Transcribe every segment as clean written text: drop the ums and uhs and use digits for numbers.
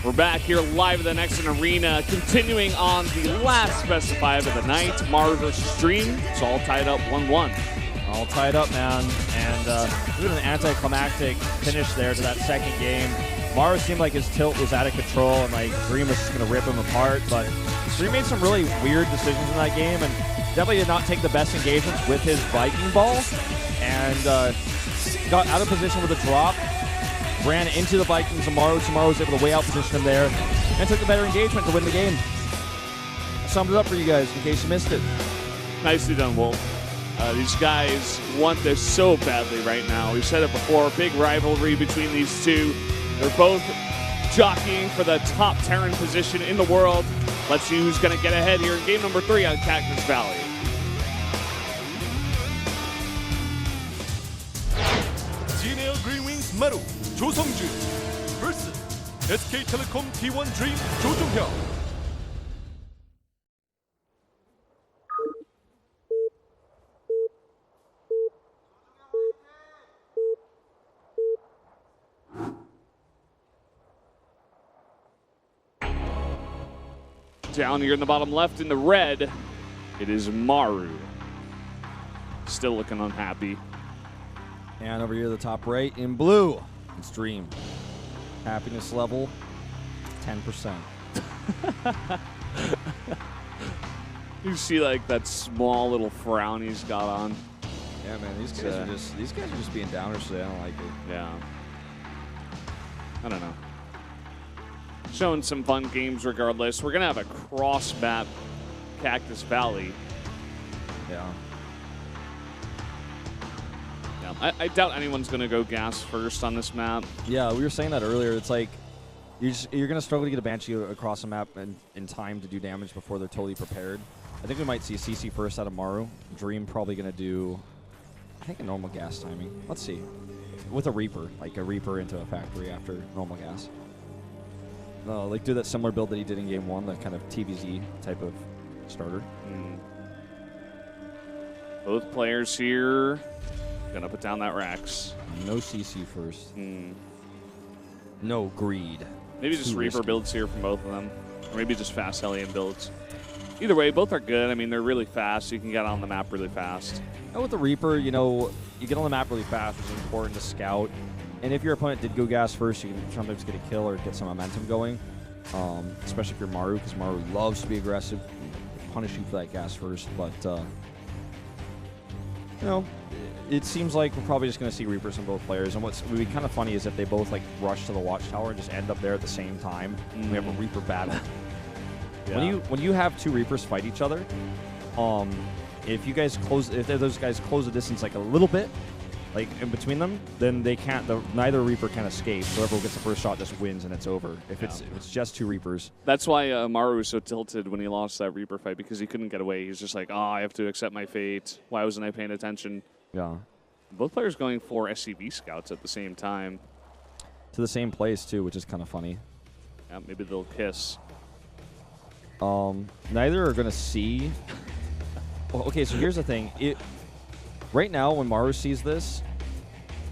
We're back here live at the Nexon Arena, continuing on the last best of 5 of the night, Maru versus Dream. It's all tied up 1-1. All tied up, man. And even an anticlimactic finish there to that second game. Maru seemed like his tilt was out of control and like Dream was just going to rip him apart. But Dream made some really weird decisions in that game and definitely did not take the best engagements with his Viking ball. And got out of position with a drop. Ran into the Vikings and Maru. Maru was able to way out position him there and took the better engagement to win the game. Summed it up for you guys in case you missed it. Nicely done, Wolf. These guys want this so badly right now. We've said it before, big rivalry between these two. They're both jockeying for the top Terran position in the world. Let's see who's going to get ahead here in game number 3 on Cactus Valley. Green Wings Maru, 조성준 vs SK텔레콤 T1 Dream 조종혁. Down here in the bottom left in the red, it is Maru. Still looking unhappy. And over here, the top right in blue, it's Dream. Happiness level, 10%. You see, like, that small little frown he's got on. Yeah, man, these guys are just being downers today. I don't like it. Yeah. I don't know. Showing some fun games regardless. We're gonna have a cross map Cactus Valley. Yeah. I doubt anyone's going to go gas first on this map. Yeah, we were saying that earlier. It's like you're going to struggle to get a Banshee across the map in time to do damage before they're totally prepared. I think we might see CC first out of Maru. Dream probably going to do, I think, a normal gas timing. Let's see. With a Reaper, like a Reaper into a factory after normal gas. Like do that similar build that he did in game 1, that kind of TVZ type of starter. Both players here. Gonna put down that Rax. No CC first. No greed. Maybe just Reaper builds here from both of them. Or maybe just fast Hellion builds. Either way, both are good. I mean, they're really fast, so you can get on the map really fast. And with the Reaper, you know, you get on the map really fast, which is important to scout. And if your opponent did go gas first, you can sometimes get a kill or get some momentum going. Especially if you're Maru, because Maru loves to be aggressive. Punish you for that gas first, but you know, it seems like we're probably just going to see Reapers on both players. And what's would be kind of funny is if they both like rush to the watchtower and just end up there at the same time. We have a Reaper battle. Yeah. When you have two Reapers fight each other, if those guys close the distance like a little bit, like in between them, then they can't. Neither Reaper can escape. So whoever gets the first shot just wins, and it's over. If it's just two Reapers. That's why Maru was so tilted when he lost that Reaper fight, because he couldn't get away. He's just like, oh, I have to accept my fate. Why wasn't I paying attention? Yeah. Both players going for SCV scouts at the same time. To the same place too, which is kind of funny. Yeah, maybe they'll kiss. Neither are going to see. Well, okay, so here's the thing. Right now, when Maru sees this,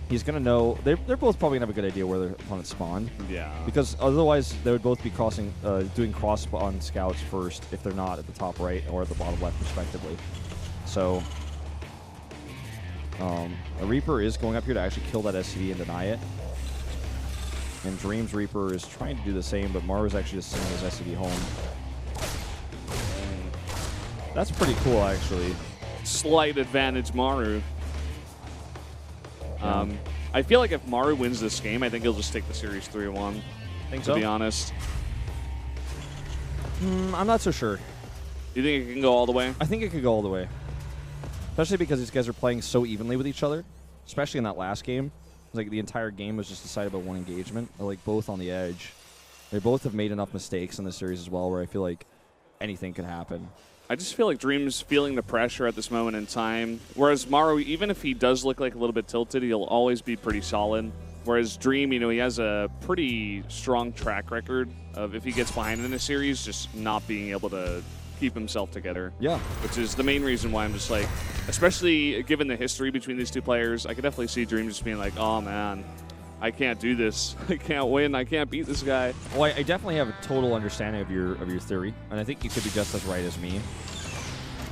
he's going to know. They're both probably going to have a good idea where their opponents spawn. Yeah. Because otherwise, they would both be doing cross spawn scouts first if they're not at the top right or at the bottom left, respectively. So, a Reaper is going up here to actually kill that SCV and deny it. And Dream's Reaper is trying to do the same, but Maru is actually just sending his SCV home. That's pretty cool, actually. Slight advantage, Maru. I feel like if Maru wins this game, I think he'll just take the series 3-1. Think so? To be honest. I'm not so sure. You think it can go all the way? I think it could go all the way. Especially because these guys are playing so evenly with each other. Especially in that last game. It was like the entire game was just decided by one engagement. They're like both on the edge. They both have made enough mistakes in this series as well where I feel like anything could happen. I just feel like Dream's feeling the pressure at this moment in time. Whereas Maru, even if he does look like a little bit tilted, he'll always be pretty solid. Whereas Dream, you know, he has a pretty strong track record of if he gets behind in a series, just not being able to keep himself together. Yeah. Which is the main reason why I'm just like, especially given the history between these two players, I could definitely see Dream just being like, oh man, I can't do this. I can't win. I can't beat this guy. Well, I definitely have a total understanding of your theory, and I think you could be just as right as me.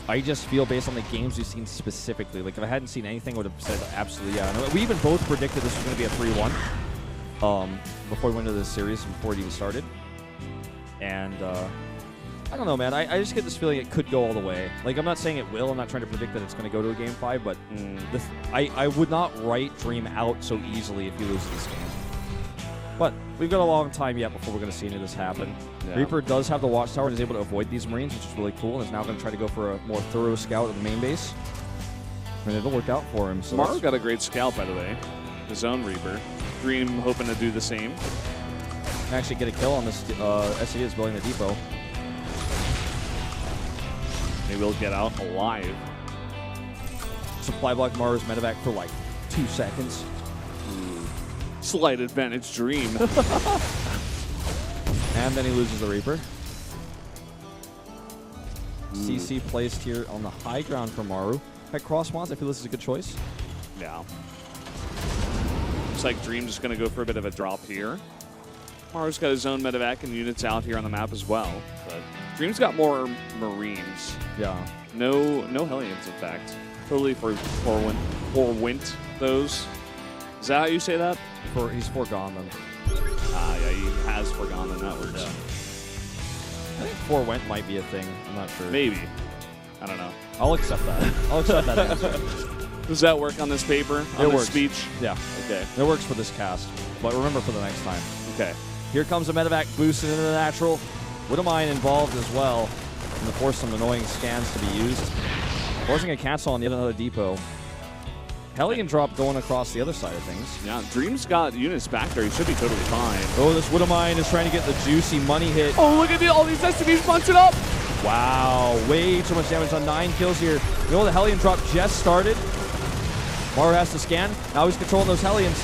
I just feel based on the games we've seen specifically, like if I hadn't seen anything, I would have said absolutely yeah. And we even both predicted this was going to be a 3-1 before we went into this series, before it even started. And I don't know, man. I just get this feeling it could go all the way. Like, I'm not saying it will. I'm not trying to predict that it's going to go to a Game 5, but I would not write Dream out so easily if he loses this game. But we've got a long time yet before we're going to see any of this happen. Yeah. Reaper does have the Watchtower and is able to avoid these Marines, which is really cool, and is now going to try to go for a more thorough scout of the main base. And it'll work out for him. So Maru got a great scout, by the way. His own Reaper. Dream hoping to do the same. Actually get a kill on this SCV is building the depot. They will get out alive. Supply block Maru's medevac for like 2 seconds. Ooh. Slight advantage Dream. And then he loses the Reaper. CC placed here on the high ground for Maru. At cross wands, I feel this is a good choice. Yeah. Looks like Dream just going to go for a bit of a drop here. Maru's got his own medevac and units out here on the map as well. But Dream's got more Marines. Yeah. No Hellions, in fact. Totally forwent those. Is that how you say that? He's foregone them. Yeah, he has forgone them. That works. Yeah. I think forwent might be a thing. I'm not sure. Maybe. I don't know. I'll accept that. I'll accept that answer. Does that work on this paper? On this speech? Yeah. Okay. It works for this cast. But remember for the next time. Okay. Here comes a medevac boosted into the natural. Widowmine involved as well. And to force some annoying scans to be used. Forcing a cancel on yet another depot. Hellion drop going across the other side of things. Yeah, Dream's got units back there. He should be totally fine. Oh, this Widowmine is trying to get the juicy money hit. Oh, look at all these SCVs bunching up. Wow, way too much damage on 9 kills here. You know, the Hellion drop just started. Maru has to scan. Now he's controlling those Hellions.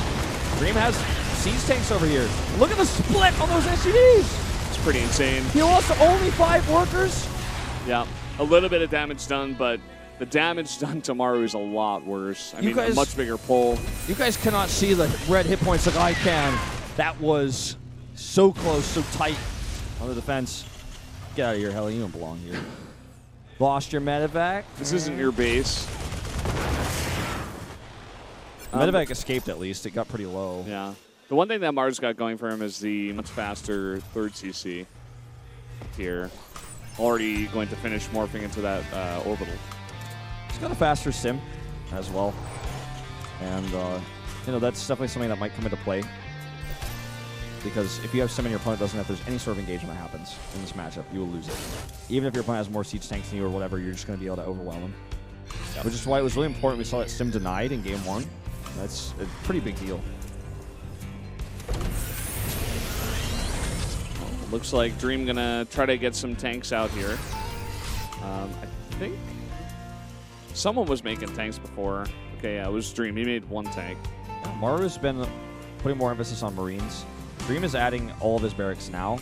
Dream has siege tanks over here. Look at the split on those SCVs. It's pretty insane. He lost only 5 workers. Yeah, a little bit of damage done, but the damage done to Maru is a lot worse. I mean, a much bigger pull. You guys cannot see the red hit points like I can. That was so close, so tight on the defense. Get out of here, Hellion. You don't belong here. Lost your medevac. This isn't your base. Medevac escaped at least. It got pretty low. Yeah. The one thing that Maru's got going for him is the much faster 3rd CC here. Already going to finish morphing into that orbital. He's got a faster sim as well. And, you know, that's definitely something that might come into play. Because if you have sim and your opponent doesn't, if there's any sort of engagement that happens in this matchup, you will lose it. Even if your opponent has more siege tanks than you or whatever, you're just going to be able to overwhelm them. Yep. Which is why it was really important we saw that sim denied in Game 1. That's a pretty big deal. Looks like Dream going to try to get some tanks out here. I think someone was making tanks before. Okay, yeah, it was Dream. He made 1 tank. Maru's been putting more emphasis on Marines. Dream is adding all of his barracks now.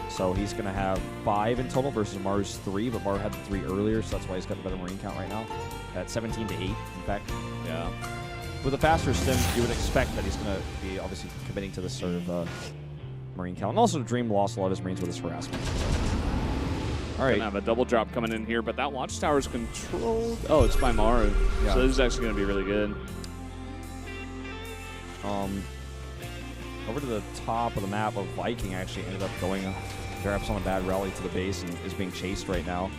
So he's going to have 5 in total versus Maru's 3, but Maru had the 3 earlier, so that's why he's got the better Marine count right now. At 17 to 8, in fact. Yeah. With a faster sim, you would expect that he's going to be obviously committing to this sort of Marine count. And also, Dream lost a lot of his Marines with his harassment. All right. Gonna have a double drop coming in here, but that Watchtower is controlled. Oh, it's by Maru. Yeah. So this is actually going to be really good. Over to the top of the map, a Viking actually ended up going perhaps on a bad rally to the base and is being chased right now.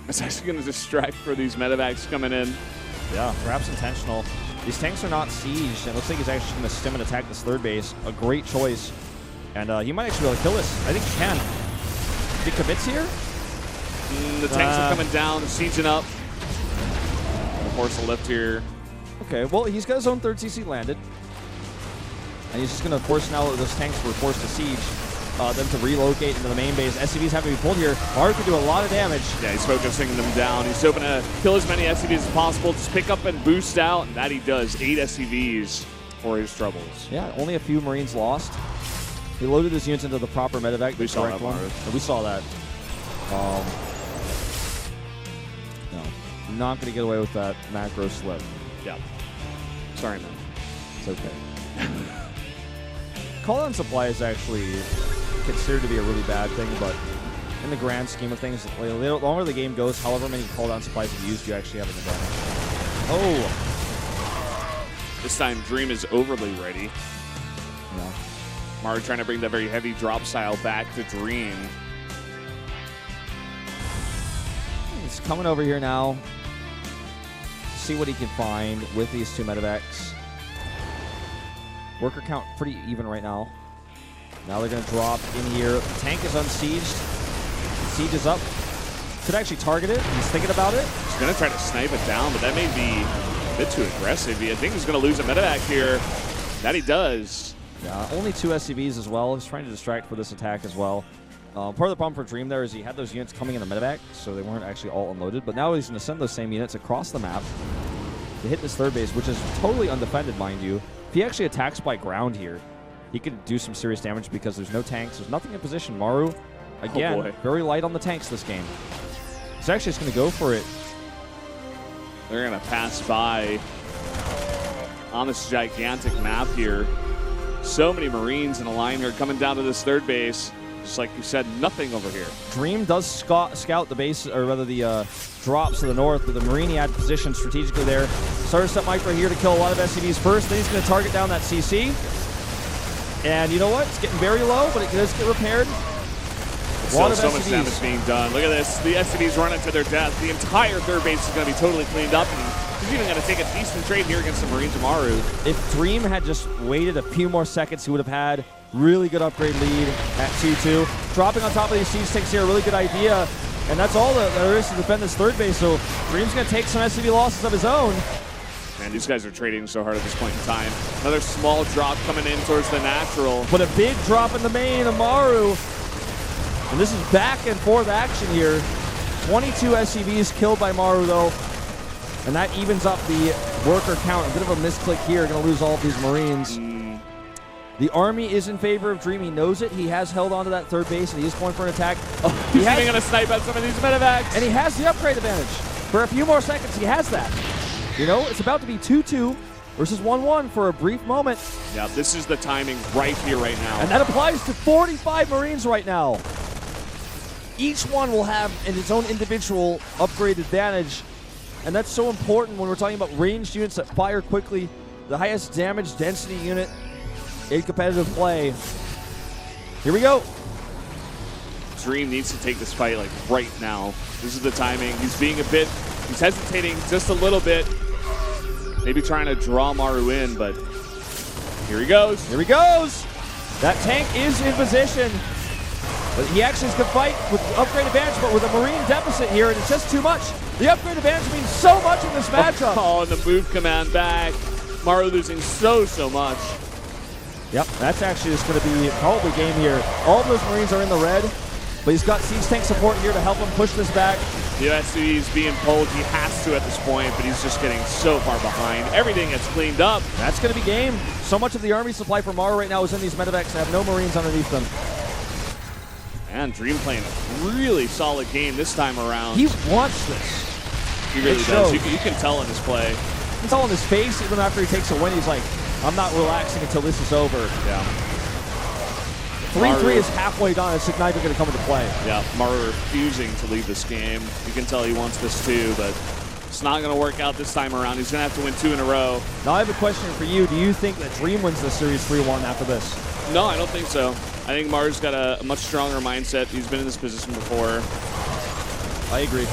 It's actually going to distract for these medevacs coming in. Yeah, perhaps intentional. These tanks are not sieged. It looks like he's actually going to stim and attack this 3rd base. A great choice. And he might actually be able to kill this. I think he can. He commits here? The tanks are coming down, sieging up. Force a lift here. Okay, well, he's got his own 3rd CC landed. And he's just going to force now those tanks were forced to siege them to relocate into the main base. SCVs have to be pulled here. Maru can do a lot of damage. Yeah, he's focusing them down. He's hoping to kill as many SCVs as possible. Just pick up and boost out, and that he does. 8 SCVs for his troubles. Yeah, only a few Marines lost. He loaded his units into the proper medevac. We saw that, Maru. We saw that. No, not going to get away with that macro slip. Yeah. Sorry, man. It's okay. Cooldown supply is actually considered to be a really bad thing, but in the grand scheme of things, the longer the game goes, however many cooldown supplies you use, you actually have an advantage. Oh! This time, Dream is overly ready. No. Maru trying to bring that very heavy drop style back to Dream. He's coming over here now. See what he can find with these two medevacs. Worker count pretty even right now. Now they're going to drop in here. The tank is unsieged. Siege is up. Could actually target it. He's thinking about it. He's going to try to snipe it down, but that may be a bit too aggressive. I think he's going to lose a medevac here. That he does. Yeah, only 2 SCVs as well. He's trying to distract for this attack as well. Part of the problem for Dream there is he had those units coming in the medevac, so they weren't actually all unloaded. But now he's going to send those same units across the map to hit this third base, which is totally undefended, mind you. If he actually attacks by ground here, he could do some serious damage because there's no tanks. There's nothing in position. Maru, again, very light on the tanks this game. He's actually just going to go for it. They're going to pass by on this gigantic map here. So many Marines in a line here coming down to this third base. Just like you said, nothing over here. Dream does scout the base, or rather the drops to the north, but the Marine he had positioned strategically there. Started set micro here to kill a lot of SCVs first. Then he's going to target down that CC. And you know what? It's getting very low, but it does get repaired. Still so much damage being done. Look at this. The SCVs running to their death. The entire third base is going to be totally cleaned up. And he's even going to take a decent trade here against the Marines of Maru. If Dream had just waited a few more seconds, he would have had really good upgrade lead at 2-2. Dropping on top of these siege tanks here, a really good idea. And that's all there is to defend this third base. So Dream's going to take some SCV losses of his own. Man, these guys are trading so hard at this point in time. Another small drop coming in towards the natural. But a big drop in the main of Maru. And this is back and forth action here. 22 SCVs killed by Maru, though. And that evens up the worker count. A bit of a misclick here. Going to lose all of these Marines. The army is in favor of Dream. He knows it. He has held onto that third base, and he is going for an attack. He's even going to snipe out some of these medevacs. And he has the upgrade advantage. For a few more seconds, he has that. You know, it's about to be 2-2 versus 1-1 for a brief moment. Yeah, this is the timing right here, right now. And that applies to 45 Marines right now. Each one will have its own individual upgrade advantage. And that's so important when we're talking about ranged units that fire quickly. The highest damage density unit in competitive play. Here we go. Dream needs to take this fight like right now. This is the timing. He's hesitating just a little bit. Maybe trying to draw Maru in, but here he goes. Here he goes. That tank is in position. But he actually is going to fight with upgrade advantage, but with a Marine deficit here, and it's just too much. The upgrade advantage means so much in this matchup. Oh, and the move command back. Maru losing so much. Yep, that's actually just going to be probably game here. All of those Marines are in the red, but he's got siege tank support here to help him push this back. The SCV is being pulled. He has to at this point, but he's just getting so far behind. Everything gets cleaned up. That's going to be game. So much of the army supply for Maru right now is in these medevacs and have no Marines underneath them. And Dream playing a really solid game this time around. He wants this. He really does. You can tell in his play. You can tell in his face, even after he takes a win, he's like, I'm not relaxing until this is over. Yeah. 3-3 is halfway done. It's not even going to come into play. Yeah, Maru refusing to leave this game. You can tell he wants this too, but it's not going to work out this time around. He's going to have to win 2 in a row. Now I have a question for you. Do you think that Dream wins this series 3-1 after this? No, I don't think so. I think Maru's got a much stronger mindset. He's been in this position before. I agree.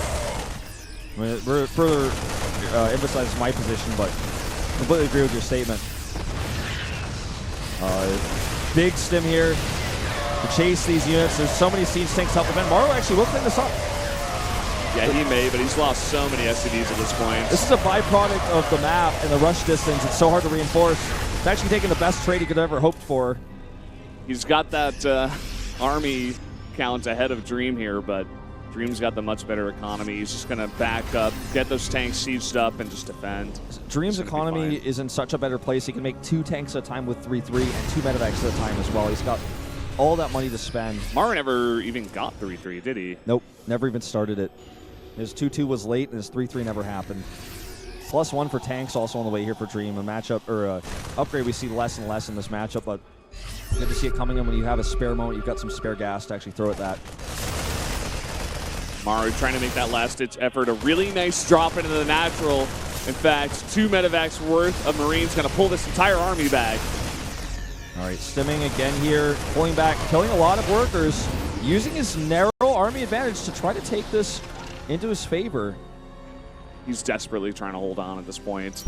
I mean, it further emphasizes my position, but I completely agree with your statement. Big stim here to chase these units. There's so many siege tanks to help defend. Maru actually will clean this up. Yeah, he may, but he's lost so many SCVs at this point. This is a byproduct of the map and the rush distance. It's so hard to reinforce. It's actually taking the best trade he could have ever hoped for. He's got that army count ahead of Dream here, but Dream's got the much better economy. He's just going to back up, get those tanks sieged up, and just defend. Dream's economy is in such a better place. He can make 2 tanks at a time with 3-3 and 2 medevacs at a time as well. He's got all that money to spend. Maru never even got 3-3, did he? Nope, never even started it. His 2-2 was late, and his 3-3 never happened. +1 for tanks also on the way here for Dream. A matchup or a upgrade we see less and less in this matchup, but good to see it coming in when you have a spare moment. You've got some spare gas to actually throw at that. Maru trying to make that last-ditch effort. A really nice drop into the natural. In fact, 2 medevacs worth of Marines going to pull this entire army back. All right, stimming again here, pulling back, killing a lot of workers, using his narrow army advantage to try to take this into his favor. He's desperately trying to hold on at this point.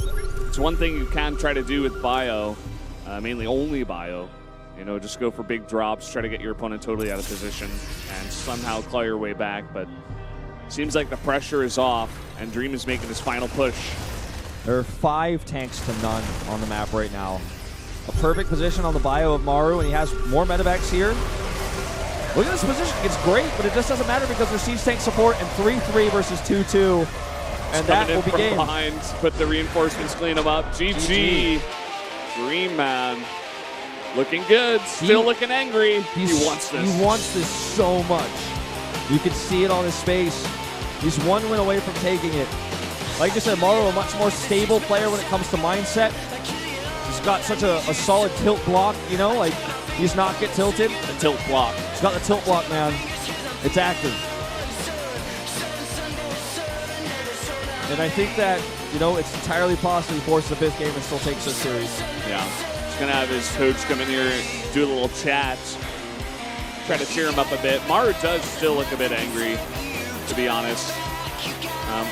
It's one thing you can try to do with bio, mainly only bio. You know, just go for big drops, try to get your opponent totally out of position, and somehow claw your way back. But seems like the pressure is off, and Dream is making his final push. There are 5 tanks to none on the map right now. A perfect position on the bio of Maru, and he has more medevacs here. Look at this position. It's great, but it just doesn't matter because there's siege tank support and 3-3 versus 2-2. And that will be game. Behind, but the reinforcements clean him up. GG. Dream man. Looking good. Still looking angry. He wants this. He wants this so much. You can see it on his face. He's 1 win away from taking it. Like I said, Maru, a much more stable player when it comes to mindset. He's got such a solid tilt block, you know, like he's not get tilted. The tilt block. He's got the tilt block, man. It's active. And I think that, you know, it's entirely possible he forces the 5th game and still takes this series. Yeah. He's going to have his coach come in here and do a little chat, try to cheer him up a bit. Maru does still look a bit angry, to be honest.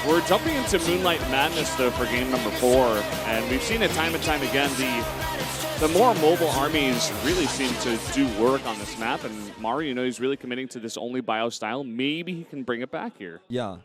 We're jumping into Moonlight Madness, though, for game number 4, and we've seen it time and time again. The more mobile armies really seem to do work on this map, and Maru, you know, he's really committing to this only bio style. Maybe he can bring it back here. Yeah.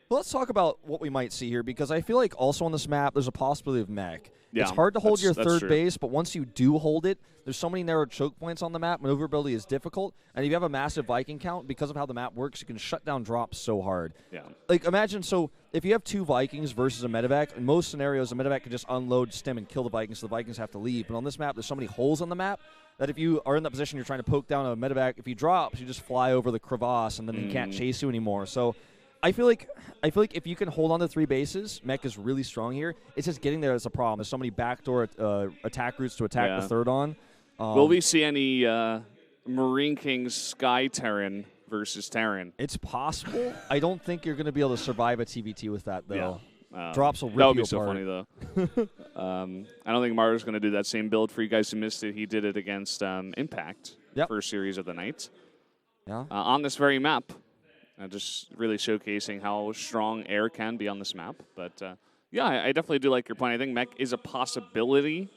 Let's talk about what we might see here, because I feel like also on this map, there's a possibility of mech. Yeah, it's hard to hold your third true. base, but once you do hold it, there's so many narrow choke points on the map. Maneuverability is difficult, and if you have a massive Viking count, because of how the map works, you can shut down drops so hard. Yeah. Like, imagine, so if you have 2 Vikings versus a medevac, in most scenarios, a medevac can just unload, stem, and kill the Vikings, so the Vikings have to leave. But on this map, there's so many holes on the map that if you are in that position, you're trying to poke down a medevac, if he drops, you just fly over the crevasse, and then he can't chase you anymore. So I feel like if you can hold on to 3 bases, mech is really strong here. It's just getting there that's a problem. There's so many backdoor attack routes to attack the third on. Will we see any Marine Kings Sky Terran versus Terran? It's possible. I don't think you're going to be able to survive a TVT with that, though. Yeah. Drops will rip that would you be so apart. funny, though. I don't think Maru's going to do that same build. For you guys who missed it, he did it against Impact, first series of the night. Yeah. On this very map. Just really showcasing how strong air can be on this map. But, yeah, I definitely do like your point. I think mech is a possibility.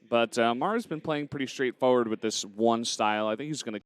But Maru's been playing pretty straightforward with this one style. I think he's going to